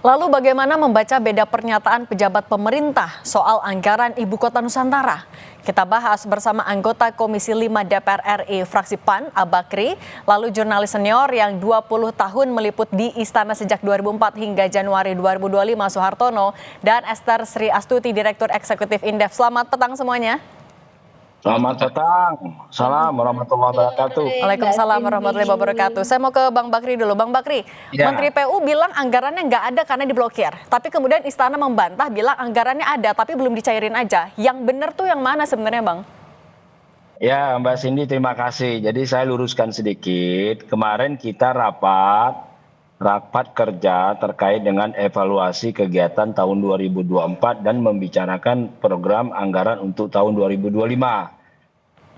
Lalu bagaimana membaca beda pernyataan pejabat pemerintah soal anggaran Ibu Kota Nusantara? Kita bahas bersama anggota Komisi 5 DPR RI fraksi PAN, Abakri, lalu jurnalis senior yang 20 tahun meliput di Istana sejak 2004 hingga Januari 2025 Soehartono, dan Esther Sri Astuti, Direktur Eksekutif Indef. Selamat petang semuanya. Selamat petang. Salam warahmatullahi wabarakatuh. Waalaikumsalam warahmatullahi wabarakatuh. Saya mau ke Bang Bakri dulu. Bang Bakri, Ya. Menteri PU bilang anggarannya nggak ada karena diblokir. Tapi kemudian Istana membantah bilang anggarannya ada tapi belum dicairin aja. Yang benar tuh yang mana sebenarnya, Bang? Ya, Mbak Cindy, terima kasih. Jadi saya luruskan sedikit. Kemarin kita rapat kerja terkait dengan evaluasi kegiatan tahun 2024 dan membicarakan program anggaran untuk tahun 2025.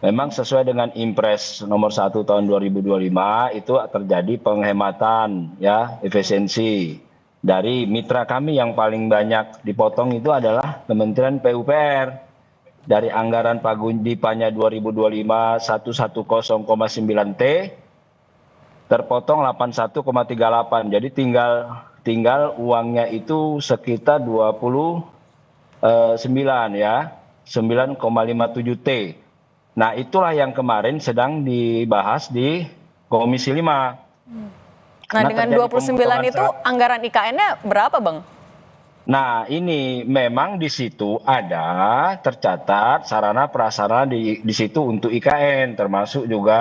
Memang sesuai dengan Impres nomor 1 tahun 2025 itu terjadi penghematan ya, efisiensi. Dari mitra kami yang paling banyak dipotong itu adalah Kementerian PUPR. Dari anggaran Paguyubannya 2025 110,9 T terpotong 81,38. Jadi tinggal uangnya itu sekitar 29 ya, 9,57 T. Nah, itulah yang kemarin sedang dibahas di Komisi 5. Nah, dengan 29 itu anggaran IKN-nya berapa, Bang? Nah, ini memang di situ ada tercatat sarana prasarana di situ untuk IKN, termasuk juga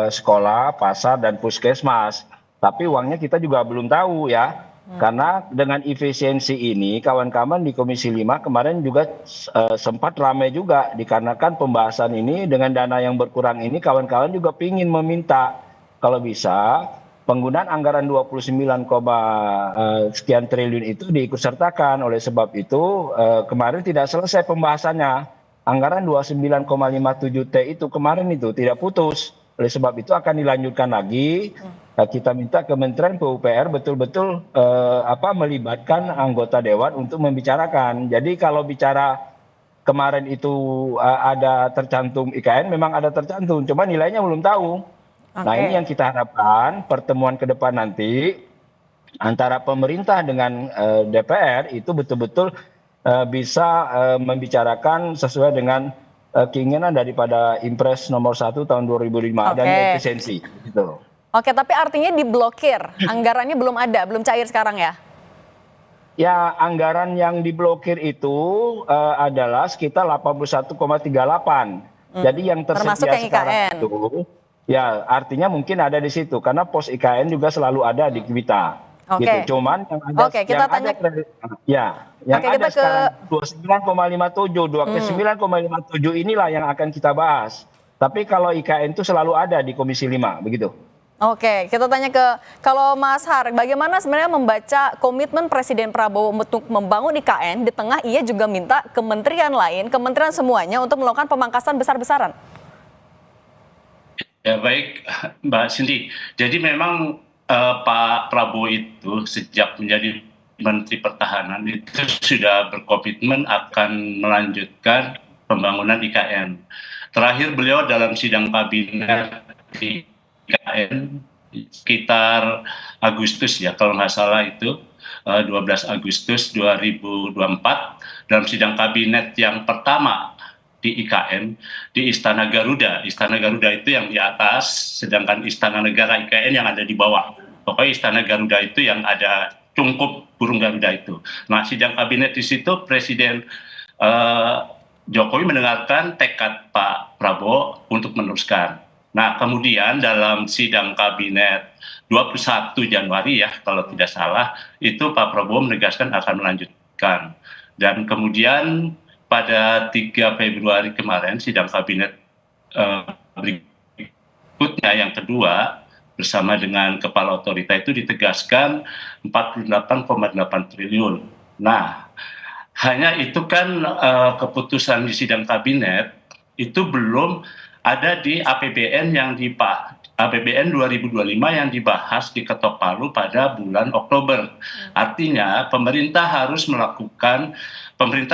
sekolah, pasar, dan puskesmas. Tapi uangnya kita juga belum tahu ya. Karena dengan efisiensi ini, kawan-kawan di Komisi 5 kemarin juga sempat ramai juga, dikarenakan pembahasan ini dengan dana yang berkurang ini, kawan-kawan juga ingin meminta kalau bisa penggunaan anggaran 29, sekian triliun itu diikutsertakan. Oleh sebab itu kemarin tidak selesai pembahasannya. Anggaran 29,57 T itu kemarin itu tidak putus. Oleh sebab itu akan dilanjutkan lagi. Kita minta Kementerian PUPR betul-betul melibatkan anggota dewan untuk membicarakan. Jadi kalau bicara kemarin itu ada tercantum IKN, memang ada tercantum, cuma nilainya belum tahu. Nah, ini yang kita harapkan pertemuan ke depan nanti antara pemerintah dengan DPR itu betul-betul bisa membicarakan sesuai dengan keinginan daripada Impres nomor 1 tahun 2005 dan efisiensi gitu. Oke, tapi artinya diblokir, anggarannya belum ada, belum cair sekarang ya? Ya, anggaran yang diblokir itu adalah sekitar 81,38. Jadi yang tersedia sekarang itu, ya artinya mungkin ada di situ, karena pos IKN juga selalu ada di kita. Gitu. Cuman yang ada, ada sekarang 29,57, 29,57 inilah yang akan kita bahas. Tapi kalau IKN itu selalu ada di Komisi 5, begitu. Oke, kita tanya kalau Mas Har, bagaimana sebenarnya membaca komitmen Presiden Prabowo untuk membangun IKN di tengah ia juga minta kementerian lain, kementerian semuanya untuk melakukan pemangkasan besar-besaran? Ya baik, Mbak Cindy. Jadi memang Pak Prabowo itu sejak menjadi Menteri Pertahanan itu sudah berkomitmen akan melanjutkan pembangunan IKN. Terakhir beliau dalam sidang kabinet di IKN sekitar Agustus ya, kalau nggak salah itu 12 Agustus 2024 dalam sidang kabinet yang pertama di IKN di Istana Garuda. Istana Garuda itu yang di atas, sedangkan Istana Negara IKN yang ada di bawah. Pokoknya Istana Garuda itu yang ada cungkup burung Garuda itu. Nah, sidang kabinet di situ Presiden Jokowi mendengarkan tekad Pak Prabowo untuk meneruskan. Nah, kemudian dalam sidang kabinet 21 Januari ya, kalau tidak salah, itu Pak Prabowo menegaskan akan melanjutkan. Dan kemudian pada 3 Februari kemarin, sidang kabinet berikutnya yang kedua, bersama dengan Kepala Otorita itu ditegaskan 48,8 triliun. Nah, hanya itu kan keputusan di sidang kabinet itu belum ada di APBN APBN 2025 yang dibahas di Ketok Palu pada bulan Oktober. Artinya pemerintah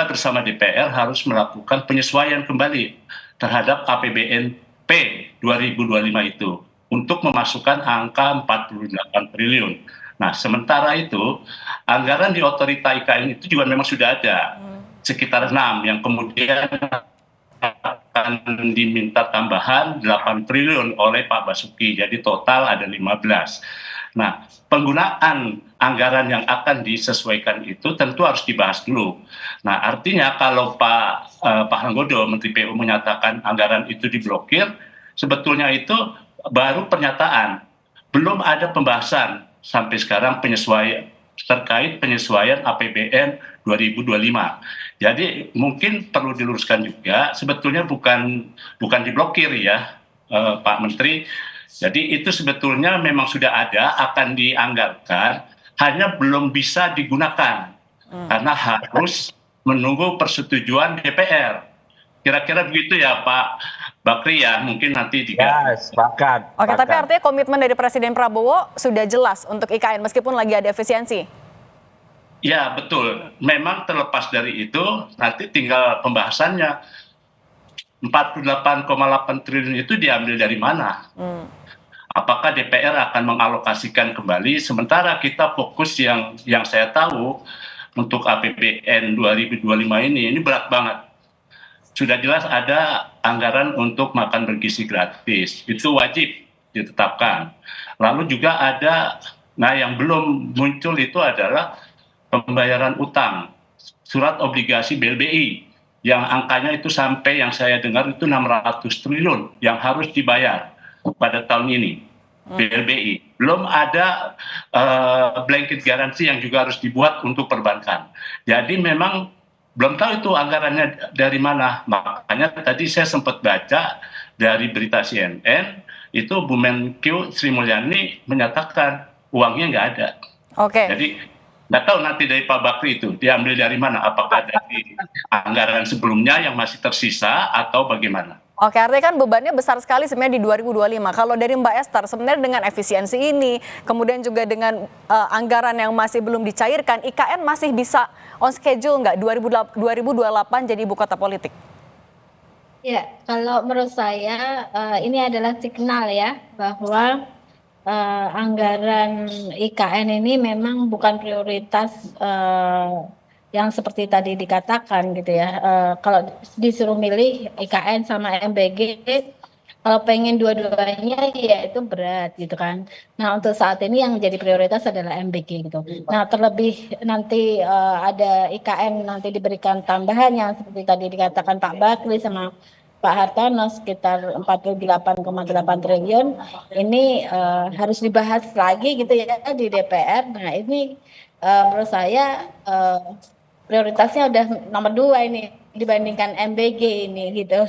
bersama DPR harus melakukan penyesuaian kembali terhadap APBN P 2025 itu untuk memasukkan angka 48 triliun. Nah, sementara itu anggaran di otorita IKN itu juga memang sudah ada sekitar 6 yang kemudian akan diminta tambahan 8 triliun oleh Pak Basuki. Jadi total ada 15. Nah, penggunaan anggaran yang akan disesuaikan itu tentu harus dibahas dulu. Nah, artinya kalau Pak Hanggodo, Menteri PU menyatakan anggaran itu diblokir, sebetulnya itu baru pernyataan. Belum ada pembahasan sampai sekarang terkait penyesuaian APBN 2025. Jadi mungkin perlu diluruskan juga, sebetulnya bukan diblokir ya, Pak Menteri. Jadi itu sebetulnya memang sudah ada, akan dianggarkan, hanya belum bisa digunakan karena harus menunggu persetujuan DPR. Kira-kira begitu ya Pak Bakri ya, mungkin nanti Ya, sepakat. Oke, tapi artinya komitmen dari Presiden Prabowo sudah jelas untuk IKN meskipun lagi ada efisiensi. Ya betul, memang terlepas dari itu nanti tinggal pembahasannya. 48,8 triliun itu diambil dari mana? Apakah DPR akan mengalokasikan kembali? Sementara kita fokus yang saya tahu untuk APBN 2025 ini berat banget. Sudah jelas ada anggaran untuk makan bergizi gratis, itu wajib ditetapkan. Lalu juga ada, nah yang belum muncul itu adalah pembayaran utang, surat obligasi BLBI, yang angkanya itu sampai yang saya dengar itu 600 triliun yang harus dibayar pada tahun ini, BLBI. Belum ada blanket garansi yang juga harus dibuat untuk perbankan. Jadi memang belum tahu itu anggarannya dari mana. Makanya tadi saya sempat baca dari berita CNN, itu Bu Menkyu Sri Mulyani menyatakan uangnya nggak ada. Oke. Jadi nggak tahu nanti dari Pak Bakri itu diambil dari mana, apakah dari anggaran sebelumnya yang masih tersisa atau bagaimana? Oke, artinya kan bebannya besar sekali sebenarnya di 2025. Kalau dari Mbak Esther, sebenarnya dengan efisiensi ini, kemudian juga dengan anggaran yang masih belum dicairkan, IKN masih bisa on schedule nggak 2028 jadi ibu kota politik? Ya, kalau menurut saya ini adalah signal ya bahwa anggaran IKN ini memang bukan prioritas yang seperti tadi dikatakan gitu ya. Kalau disuruh milih IKN sama MBG, kalau pengen dua-duanya ya itu berat gitu kan. Nah untuk saat ini yang jadi prioritas adalah MBG gitu. Nah terlebih nanti ada IKN nanti diberikan tambahan yang seperti tadi dikatakan Pak Bakri sama Pak Hartono sekitar 48,8 triliun ini harus dibahas lagi gitu ya di DPR. Nah ini menurut saya prioritasnya udah nomor 2 ini dibandingkan MBG ini gitu.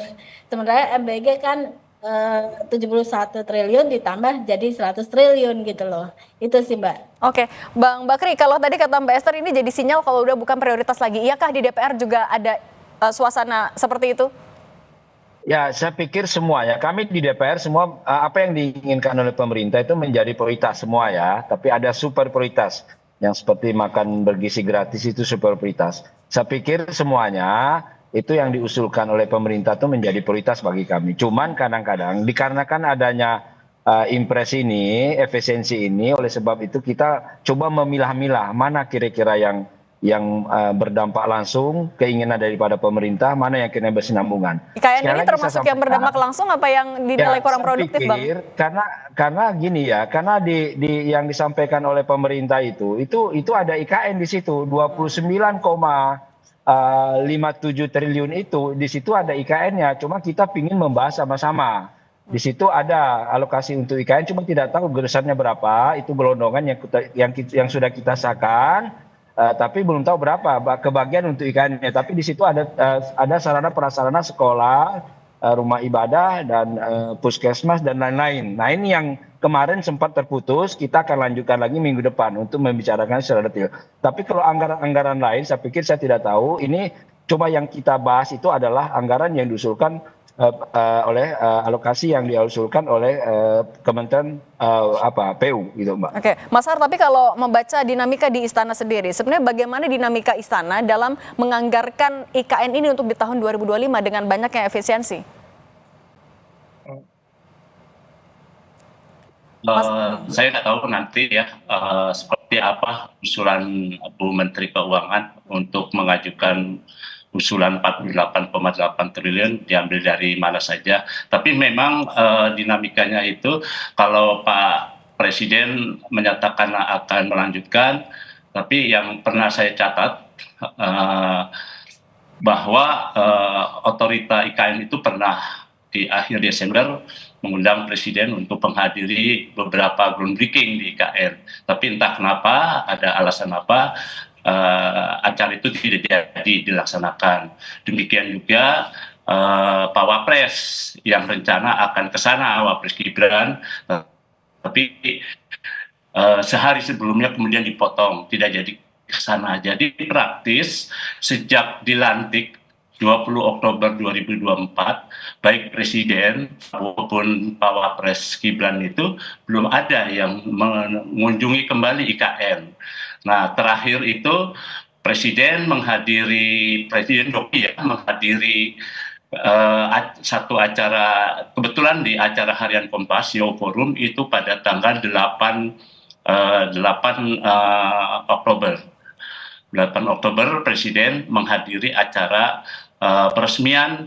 Sementara MBG kan 71 triliun ditambah jadi 100 triliun gitu loh. Itu sih Mbak. Oke, Bang Bakri, kalau tadi kata Mbak Esther ini jadi sinyal kalau udah bukan prioritas lagi. Iyakah di DPR juga ada suasana seperti itu? Ya, saya pikir semua ya. Kami di DPR semua apa yang diinginkan oleh pemerintah itu menjadi prioritas semua ya. Tapi ada super prioritas yang seperti makan bergizi gratis itu super prioritas. Saya pikir semuanya itu yang diusulkan oleh pemerintah itu menjadi prioritas bagi kami. Cuman kadang-kadang dikarenakan adanya impres ini, efisiensi ini, oleh sebab itu kita coba memilah-milah mana kira-kira yang berdampak langsung keinginan daripada pemerintah, mana yang kena bersinambungan. IKN ini termasuk yang berdampak langsung apa yang dinilai kurang produktif, Bang? Karena gini ya, karena di yang disampaikan oleh pemerintah itu ada IKN di situ 29,57 triliun itu di situ ada IKN-nya. Cuma kita ingin membahas sama-sama. Di situ ada alokasi untuk IKN, cuma tidak tahu geresannya berapa. Itu gelondongan yang sudah kita sahkan. Tapi belum tahu berapa kebagian untuk IKN-nya. Tapi di situ ada sarana prasarana sekolah, rumah ibadah dan puskesmas dan lain-lain. Nah ini yang kemarin sempat terputus, kita akan lanjutkan lagi minggu depan untuk membicarakan secara detail. Tapi kalau anggaran lain, saya pikir saya tidak tahu. Ini cuma yang kita bahas itu adalah anggaran yang diusulkan oleh alokasi yang diusulkan oleh Kementerian PU gitu Mbak. Oke, Mas Har, tapi kalau membaca dinamika di Istana sendiri, sebenarnya bagaimana dinamika Istana dalam menganggarkan IKN ini untuk di tahun 2025 dengan banyaknya efisiensi? Saya nggak tahu nanti ya seperti seperti apa usulan Bu Menteri Keuangan untuk mengajukan usulan 48,8 triliun diambil dari mana saja. Tapi memang dinamikanya itu kalau Pak Presiden menyatakan akan melanjutkan, tapi yang pernah saya catat bahwa otorita IKN itu pernah di akhir Desember mengundang Presiden untuk menghadiri beberapa groundbreaking di IKN. Tapi entah kenapa, ada alasan apa, acara itu tidak jadi dilaksanakan. Demikian juga Pak Wapres yang rencana akan ke sana, Wapres Gibran, tapi sehari sebelumnya kemudian dipotong, tidak jadi ke sana. Jadi praktis sejak dilantik 20 Oktober 2024, baik Presiden maupun Pak Wapres Gibran itu belum ada yang mengunjungi kembali IKN. Nah, terakhir itu Presiden Jokowi menghadiri satu acara, kebetulan di acara harian Kompas, Yo Forum, itu pada tanggal 8 Oktober. 8 Oktober Presiden menghadiri acara peresmian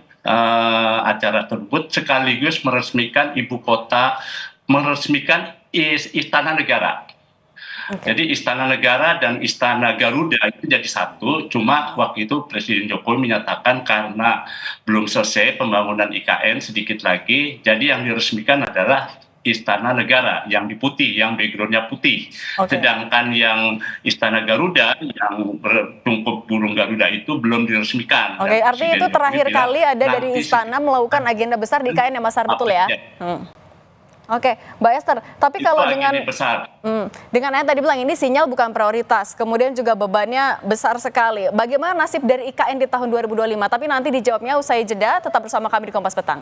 acara tersebut sekaligus meresmikan meresmikan Istana Negara. Jadi Istana Negara dan Istana Garuda itu jadi satu, cuma waktu itu Presiden Jokowi menyatakan karena belum selesai pembangunan IKN sedikit lagi, jadi yang diresmikan adalah Istana Negara yang putih, yang backgroundnya putih. Sedangkan yang Istana Garuda yang bertungkup burung Garuda itu belum diresmikan. Artinya itu terakhir kali ada dari Istana melakukan agenda besar di IKN ya Mas Har, betul ya? Mbak Esther, tapi itu kalau dengan yang tadi bilang ini sinyal bukan prioritas, kemudian juga bebannya besar sekali. Bagaimana nasib dari IKN di tahun 2025? Tapi nanti dijawabnya usai jeda, tetap bersama kami di Kompas Petang.